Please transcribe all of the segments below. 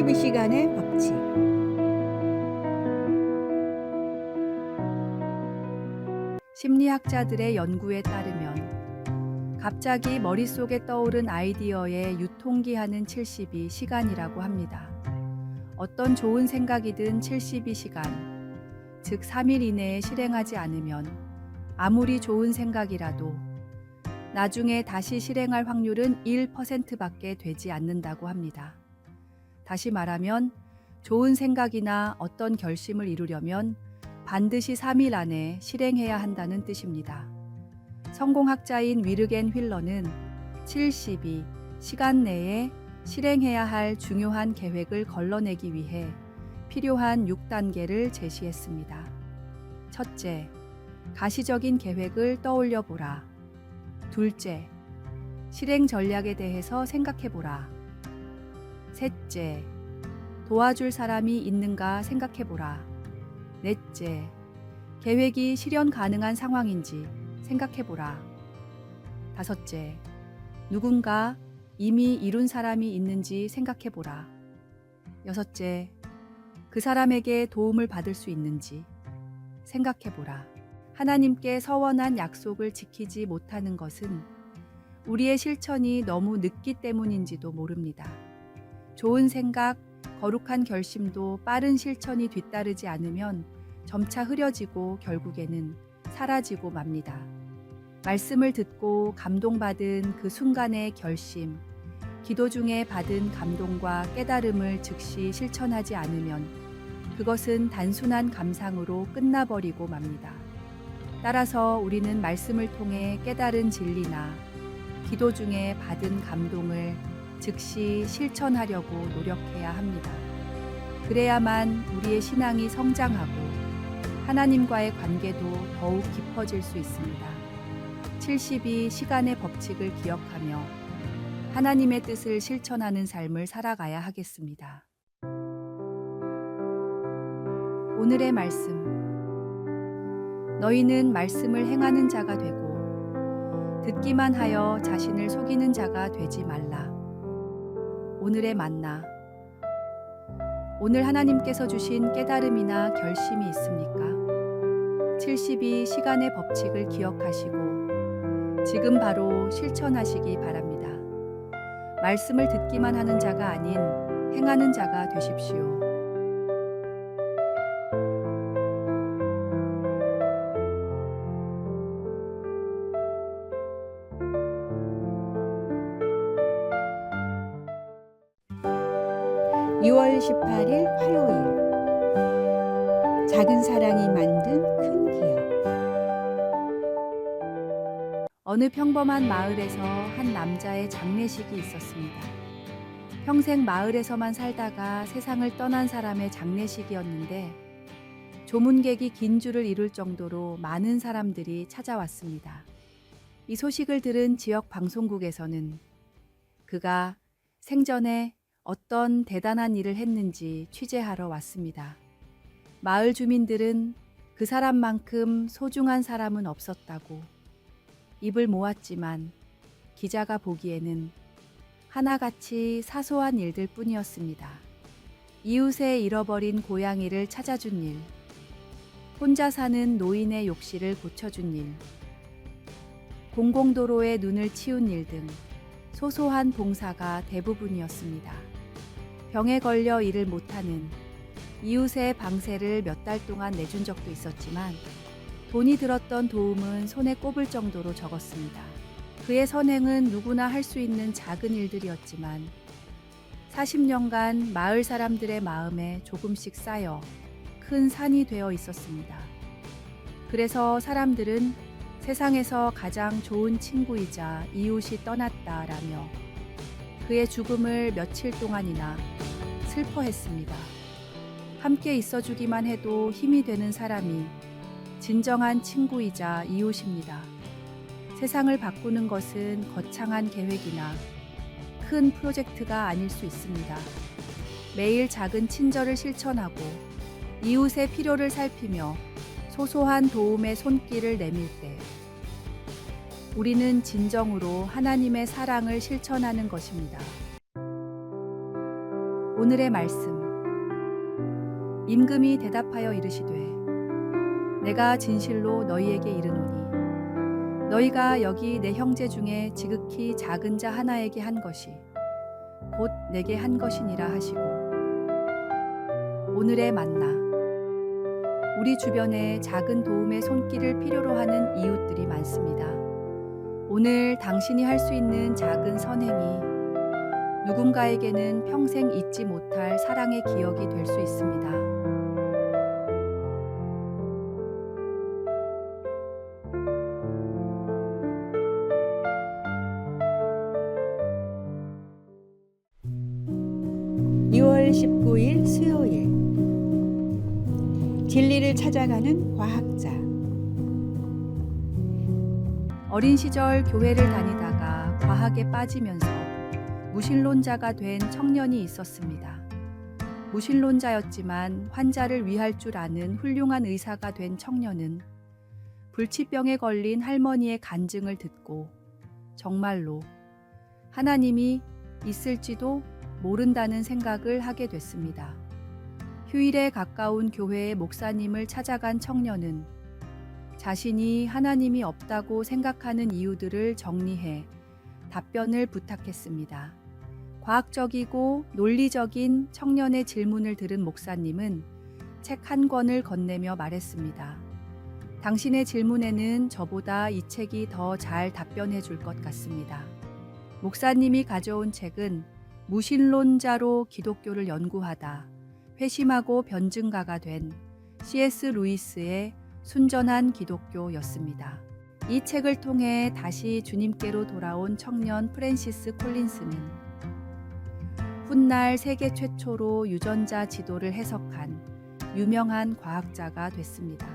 72시간의 법칙. 심리학자들의 연구에 따르면 갑자기 머릿속에 떠오른 아이디어의 유통기한은 72시간이라고 합니다. 어떤 좋은 생각이든 72시간, 즉 3일 이내에 실행하지 않으면 아무리 좋은 생각이라도 나중에 다시 실행할 확률은 1%밖에 되지 않는다고 합니다. 다시 말하면 좋은 생각이나 어떤 결심을 이루려면 반드시 3일 안에 실행해야 한다는 뜻입니다. 성공학자인 위르겐 휠러는 72시간 내에 실행해야 할 중요한 계획을 걸러내기 위해 필요한 6단계를 제시했습니다. 첫째, 가시적인 계획을 떠올려 보라. 둘째, 실행 전략에 대해서 생각해 보라. 셋째, 도와줄 사람이 있는가 생각해 보라. 넷째, 계획이 실현 가능한 상황인지 생각해 보라. 다섯째, 누군가 이미 이룬 사람이 있는지 생각해 보라. 여섯째, 그 사람에게 도움을 받을 수 있는지 생각해 보라. 하나님께 서원한 약속을 지키지 못하는 것은 우리의 실천이 너무 늦기 때문인지도 모릅니다. 좋은 생각, 거룩한 결심도 빠른 실천이 뒤따르지 않으면 점차 흐려지고 결국에는 사라지고 맙니다. 말씀을 듣고 감동받은 그 순간의 결심, 기도 중에 받은 감동과 깨달음을 즉시 실천하지 않으면 그것은 단순한 감상으로 끝나버리고 맙니다. 따라서 우리는 말씀을 통해 깨달은 진리나 기도 중에 받은 감동을 즉시 실천하려고 노력해야 합니다. 그래야만 우리의 신앙이 성장하고 하나님과의 관계도 더욱 깊어질 수 있습니다. 72시간의 법칙을 기억하며 하나님의 뜻을 실천하는 삶을 살아가야 하겠습니다. 오늘의 말씀. 너희는 말씀을 행하는 자가 되고 듣기만 하여 자신을 속이는 자가 되지 말라. 오늘의 만나. 오늘 하나님께서 주신 깨달음이나 결심이 있습니까? 72시간의 법칙을 기억하시고 지금 바로 실천하시기 바랍니다. 말씀을 듣기만 하는 자가 아닌 행하는 자가 되십시오. (6월 18일) 화요일. 작은 사랑이 만든 큰 기억. 어느 평범한 마을에서 한 남자의 장례식이 있었습니다. 평생 마을에서만 살다가 세상을 떠난 사람의 장례식이었는데 조문객이 긴 줄을 이룰 정도로 많은 사람들이 찾아왔습니다. 이 소식을 들은 지역 방송국에서는 그가 생전에 어떤 대단한 일을 했는지 취재하러 왔습니다. 마을 주민들은 그 사람만큼 소중한 사람은 없었다고 입을 모았지만 기자가 보기에는 하나같이 사소한 일들 뿐이었습니다. 이웃의 잃어버린 고양이를 찾아준 일, 혼자 사는 노인의 욕실을 고쳐준 일, 공공도로에 눈을 치운 일 등 소소한 봉사가 대부분이었습니다. 병에 걸려 일을 못하는 이웃의 방세를 몇 달 동안 내준 적도 있었지만 돈이 들었던 도움은 손에 꼽을 정도로 적었습니다. 그의 선행은 누구나 할 수 있는 작은 일들이었지만 40년간 마을 사람들의 마음에 조금씩 쌓여 큰 산이 되어 있었습니다. 그래서 사람들은 세상에서 가장 좋은 친구이자 이웃이 떠났다라며 그의 죽음을 며칠 동안이나 슬퍼했습니다. 함께 있어주기만 해도 힘이 되는 사람이 진정한 친구이자 이웃입니다. 세상을 바꾸는 것은 거창한 계획이나 큰 프로젝트가 아닐 수 있습니다. 매일 작은 친절을 실천하고 이웃의 필요를 살피며 소소한 도움의 손길을 내밀 때 우리는 진정으로 하나님의 사랑을 실천하는 것입니다. 오늘의 말씀. 임금이 대답하여 이르시되 내가 진실로 너희에게 이르노니 너희가 여기 내 형제 중에 지극히 작은 자 하나에게 한 것이 곧 내게 한 것이니라 하시고. 오늘의 만나. 우리 주변에 작은 도움의 손길을 필요로 하는 이웃들이 많습니다. 오늘 당신이 할 수 있는 작은 선행이 누군가에게는 평생 잊지 못할 사랑의 기억이 될 수 있습니다. (2월 19일) 수요일. 진리를 찾아가는 과학자. 어린 시절 교회를 다니다가 과학에 빠지면서 무신론자가 된 청년이 있었습니다. 무신론자였지만 환자를 위할 줄 아는 훌륭한 의사가 된 청년은 불치병에 걸린 할머니의 간증을 듣고 정말로 하나님이 있을지도 모른다는 생각을 하게 됐습니다. 휴일에 가까운 교회의 목사님을 찾아간 청년은 자신이 하나님이 없다고 생각하는 이유들을 정리해 답변을 부탁했습니다. 과학적이고 논리적인 청년의 질문을 들은 목사님은 책 한 권을 건네며 말했습니다. 당신의 질문에는 저보다 이 책이 더 잘 답변해 줄 것 같습니다. 목사님이 가져온 책은 무신론자로 기독교를 연구하다 회심하고 변증가가 된 C.S. 루이스의 순전한 기독교였습니다. 이 책을 통해 다시 주님께로 돌아온 청년 프랜시스 콜린스는 훗날 세계 최초로 유전자 지도를 해석한 유명한 과학자가 됐습니다.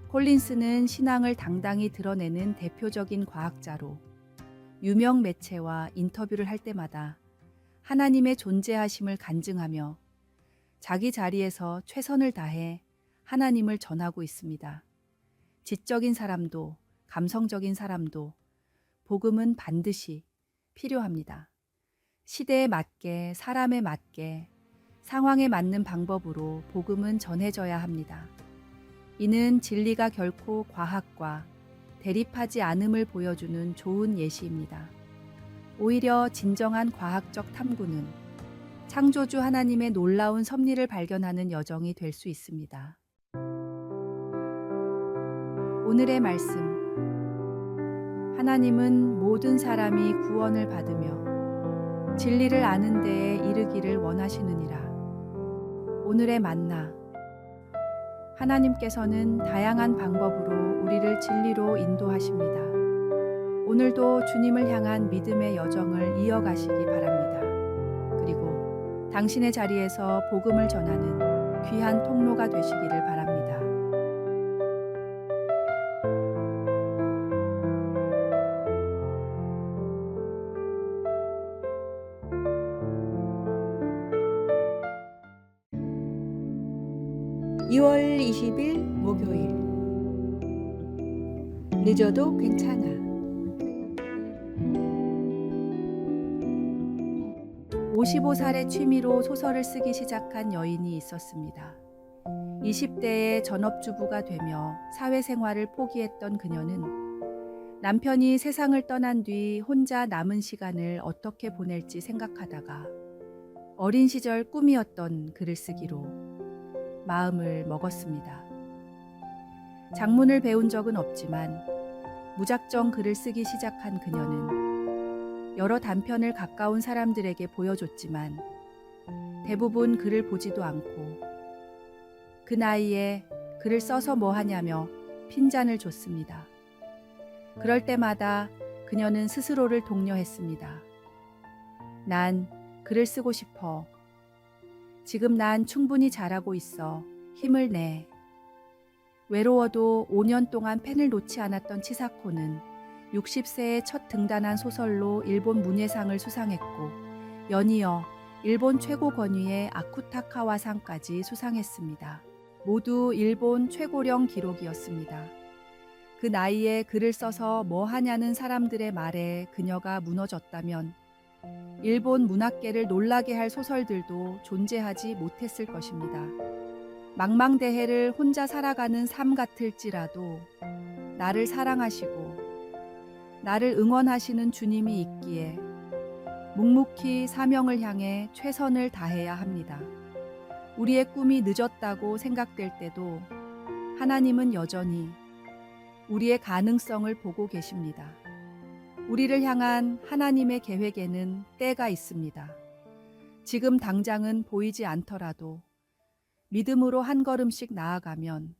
콜린스는 신앙을 당당히 드러내는 대표적인 과학자로 유명 매체와 인터뷰를 할 때마다 하나님의 존재하심을 간증하며 자기 자리에서 최선을 다해 하나님을 전하고 있습니다. 지적인 사람도 감성적인 사람도 복음은 반드시 필요합니다. 시대에 맞게 사람에 맞게 상황에 맞는 방법으로 복음은 전해져야 합니다. 이는 진리가 결코 과학과 대립하지 않음을 보여주는 좋은 예시입니다. 오히려 진정한 과학적 탐구는 창조주 하나님의 놀라운 섭리를 발견하는 여정이 될 수 있습니다. 오늘의 말씀. 하나님은 모든 사람이 구원을 받으며 진리를 아는 데에 이르기를 원하시느니라. 오늘의 만나. 하나님께서는 다양한 방법으로 우리를 진리로 인도하십니다. 오늘도 주님을 향한 믿음의 여정을 이어가시기 바랍니다. 그리고 당신의 자리에서 복음을 전하는 귀한 통로가 되시기를 바랍니다. (2월 20일) 목요일. 늦어도 괜찮아. 55살의 취미로 소설을 쓰기 시작한 여인이 있었습니다. 20대에 전업주부가 되며 사회생활을 포기했던 그녀는 남편이 세상을 떠난 뒤 혼자 남은 시간을 어떻게 보낼지 생각하다가 어린 시절 꿈이었던 글을 쓰기로 마음을 먹었습니다. 작문을 배운 적은 없지만 무작정 글을 쓰기 시작한 그녀는 여러 단편을 가까운 사람들에게 보여줬지만 대부분 글을 보지도 않고 그 나이에 글을 써서 뭐 하냐며 핀잔을 줬습니다. 그럴 때마다 그녀는 스스로를 독려했습니다. 난 글을 쓰고 싶어. 지금 난 충분히 잘하고 있어. 힘을 내. 외로워도 5년 동안 펜을 놓지 않았던 치사코는 60세에 첫 등단한 소설로 일본 문예상을 수상했고 연이어 일본 최고 권위의 아쿠타카와상까지 수상했습니다. 모두 일본 최고령 기록이었습니다. 그 나이에 글을 써서 뭐 하냐는 사람들의 말에 그녀가 무너졌다면 일본 문학계를 놀라게 할 소설들도 존재하지 못했을 것입니다. 망망대해를 혼자 살아가는 삶 같을지라도 나를 사랑하시고 나를 응원하시는 주님이 있기에 묵묵히 사명을 향해 최선을 다해야 합니다. 우리의 꿈이 늦었다고 생각될 때도 하나님은 여전히 우리의 가능성을 보고 계십니다. 우리를 향한 하나님의 계획에는 때가 있습니다. 지금 당장은 보이지 않더라도 믿음으로 한 걸음씩 나아가면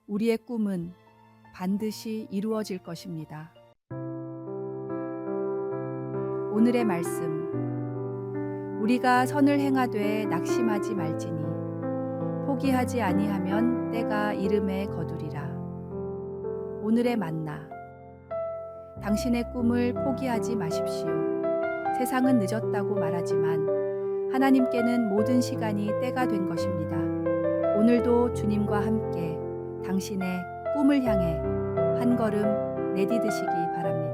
우리의 꿈은 반드시 이루어질 것입니다. 오늘의 말씀. 우리가 선을 행하되 낙심하지 말지니 포기하지 아니하면 때가 이름에 거두리라. 오늘의 만나. 당신의 꿈을 포기하지 마십시오. 세상은 늦었다고 말하지만 하나님께는 모든 시간이 때가 된 것입니다. 오늘도 주님과 함께 당신의 꿈을 향해 한 걸음 내디드시기 바랍니다.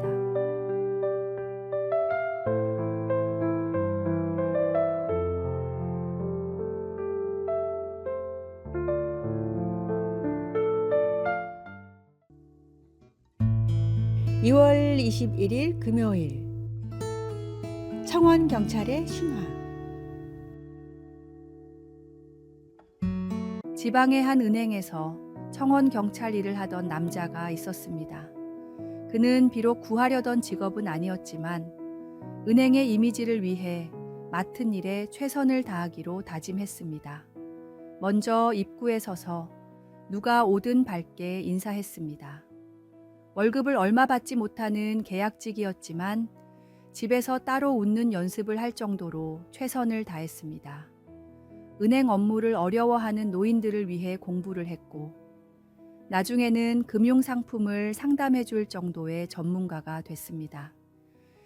(2월 21일) 금요일 청원경찰의 신화. 지방의 한 은행에서 청원 경찰 일을 하던 남자가 있었습니다. 그는 비록 구하려던 직업은 아니었지만 은행의 이미지를 위해 맡은 일에 최선을 다하기로 다짐했습니다. 먼저 입구에 서서 누가 오든 밝게 인사했습니다. 월급을 얼마 받지 못하는 계약직이었지만 집에서 따로 웃는 연습을 할 정도로 최선을 다했습니다. 은행 업무를 어려워하는 노인들을 위해 공부를 했고 나중에는 금융상품을 상담해 줄 정도의 전문가가 됐습니다.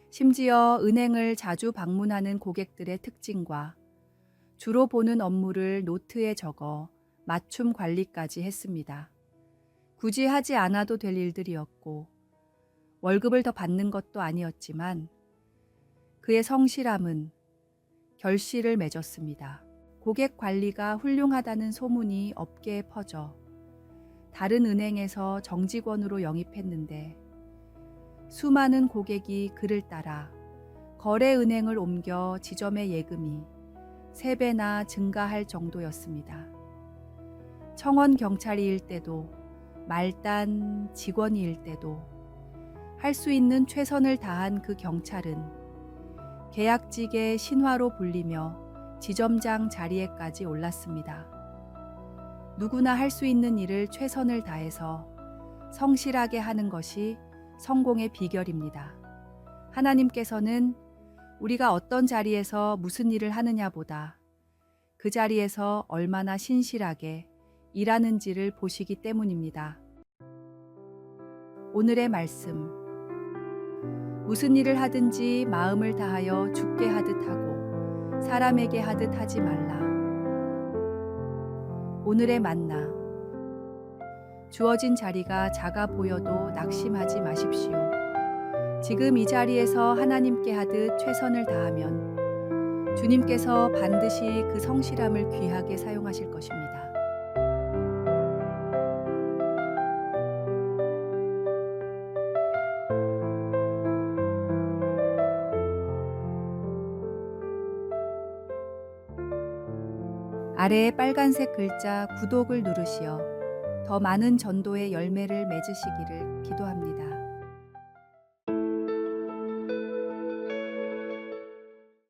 심지어 은행을 자주 방문하는 고객들의 특징과 주로 보는 업무를 노트에 적어 맞춤 관리까지 했습니다. 굳이 하지 않아도 될 일들이었고 월급을 더 받는 것도 아니었지만 그의 성실함은 결실을 맺었습니다. 고객 관리가 훌륭하다는 소문이 업계에 퍼져 다른 은행에서 정직원으로 영입했는데 수많은 고객이 그를 따라 거래은행을 옮겨 지점의 예금이 3배나 증가할 정도였습니다. 청원 경찰이일 때도 말단 직원이일 때도 할 수 있는 최선을 다한 그 경찰은 계약직의 신화로 불리며 지점장 자리에까지 올랐습니다. 누구나 할 수 있는 일을 최선을 다해서 성실하게 하는 것이 성공의 비결입니다. 하나님께서는 우리가 어떤 자리에서 무슨 일을 하느냐보다 그 자리에서 얼마나 신실하게 일하는지를 보시기 때문입니다. 오늘의 말씀. 무슨 일을 하든지 마음을 다하여 주께 하듯 하고 사람에게 하듯 하지 말라. 오늘의 만나. 주어진 자리가 작아 보여도 낙심하지 마십시오. 지금 이 자리에서 하나님께 하듯 최선을 다하면 주님께서 반드시 그 성실함을 귀하게 사용하실 것입니다. 아래에 빨간색 글자 구독을 누르시어 더 많은 전도의 열매를 맺으시기를 기도합니다.